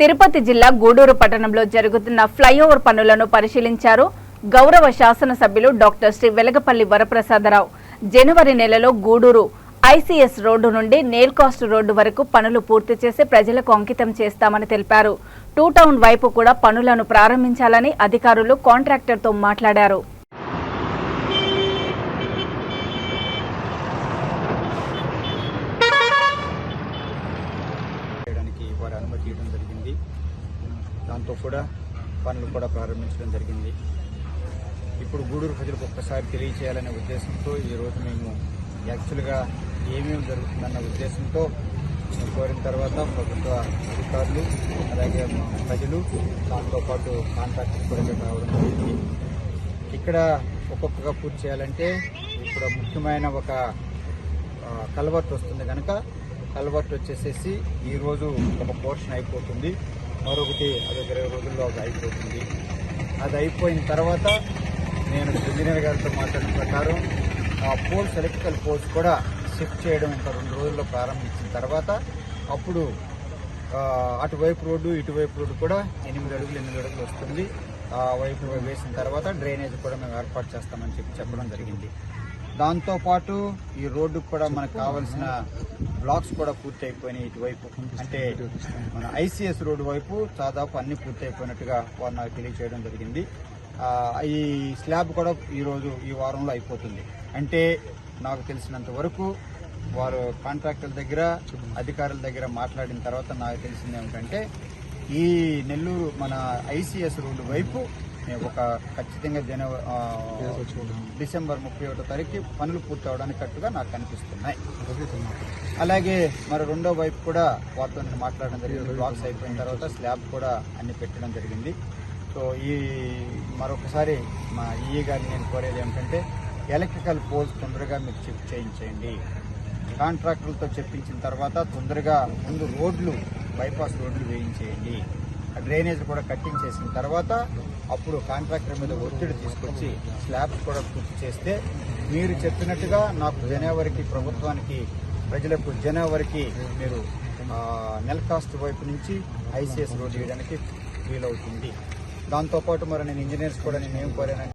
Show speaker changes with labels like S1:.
S1: తిరుపతి జిల్లా గూడూరు పట్టణంలో జరుగుతున్న ఫ్లైఓవర్ పనులను పరిశీలించారు గౌరవ శాసనసభ్యులు డాక్టర్ శ్రీ వెలగపల్లి వరప్రసాదరావు. జనవరి నెలలో గూడూరు ఐసీఎస్ రోడ్డు నుండి నేల్కాస్ట్ రోడ్డు వరకు పనులు పూర్తి చేసి ప్రజలకు అంకితం చేస్తామని తెలిపారు. టూ టౌన్ వైపు కూడా పనులను ప్రారంభించాలని అధికారులు కాంట్రాక్టర్తో మాట్లాడారు.
S2: దాంతో కూడా పనులు కూడా ప్రారంభించడం జరిగింది. ఇప్పుడు గూడూరు ప్రజలకు ఒక్కసారి తెలియచేయాలనే ఉద్దేశంతో ఈరోజు మేము యాక్చువల్గా ఏమేమి జరుగుతుందన్న ఉద్దేశంతో కోరిన తర్వాత ప్రభుత్వ అధికారులు అలాగే ప్రజలు దాంతోపాటు కాంట్రాక్టర్ కూడా రావడం జరిగింది. ఇక్కడ ఒక్కొక్కగా పూర్తి చేయాలంటే ఇప్పుడు ముఖ్యమైన ఒక కల్వర్ట్ వస్తుంది కనుక కల్వర్ట్ వచ్చేసేసి ఈరోజు ఒక పోర్షన్ అయిపోతుంది, మరొకటి అది 20 రోజుల్లో అయిపోతుంది. అది అయిపోయిన తర్వాత నేను ఇంజనీర్ గారితో మాట్లాడిన ప్రకారం ఆ పోల్స్, ఎలక్ట్రికల్ పోల్స్ కూడా షిఫ్ట్ చేయడం ఇంకా 2 రోజుల్లో ప్రారంభించిన తర్వాత అప్పుడు అటువైపు రోడ్డు ఇటువైపు రోడ్డు కూడా 8 అడుగులు వస్తుంది. ఆ వైపు వేసిన తర్వాత డ్రైనేజ్ కూడా మేము ఏర్పాటు చేస్తామని చెప్పడం జరిగింది. దాంతోపాటు ఈ రోడ్డుకు కూడా మనకు కావాల్సిన బ్లాక్స్ కూడా పూర్తి అయిపోయినాయి. ఇటువైపు అంటే మన ఐసీఎస్ రోడ్డు వైపు దాదాపు అన్ని పూర్తి అయిపోయినట్టుగా వారు నాకు తెలియచేయడం జరిగింది. ఈ స్లాబ్ కూడా ఈ వారంలో అయిపోతుంది. అంటే నాకు తెలిసినంత వరకు వారు కాంట్రాక్టర్ల దగ్గర అధికారుల దగ్గర మాట్లాడిన తర్వాత నాకు తెలిసింది ఏమిటంటే ఈ నెల్లూరు మన ఐసీఎస్ రోడ్డు వైపు ఒక ఖచ్చితంగా డిసెంబర్ 31వ తారీఖు పనులు పూర్తి అవడానికి కట్టుగా నాకు కనిపిస్తున్నాయి. అలాగే మరి రెండో వైపు కూడా వారితో మాట్లాడడం జరిగింది. బ్లాక్స్ అయిపోయిన తర్వాత స్లాబ్ కూడా అన్ని పెట్టడం జరిగింది. సో మరొకసారి మా ఈఏ గారిని నేను కోరేది ఏమిటంటే ఎలక్ట్రికల్ పోల్స్ తొందరగా మీరు షిఫ్ట్ చేయించేయండి. కాంట్రాక్టర్లతో చెప్పించిన తర్వాత తొందరగా ముందు రోడ్లు బైపాస్ రోడ్లు వేయించేయండి. డ్రైనేజ్ కూడా కట్టింగ్ చేసిన తర్వాత అప్పుడు కాంట్రాక్టర్ మీద ఒత్తిడి తీసుకొచ్చి స్లాబ్స్ కూడా పూర్తి చేస్తే మీరు చెప్పినట్టుగా నాకు జనవరికి ప్రభుత్వానికి ప్రజలకు జనవరికి మీరు నెల్కాస్ట్ వైపు నుంచి ఐసీఎస్ రోడ్డు వేయడానికి వీలవుతుంది. దాంతోపాటు మరి నేను ఇంజనీర్స్ కూడా నేను ఏం కోరానంటే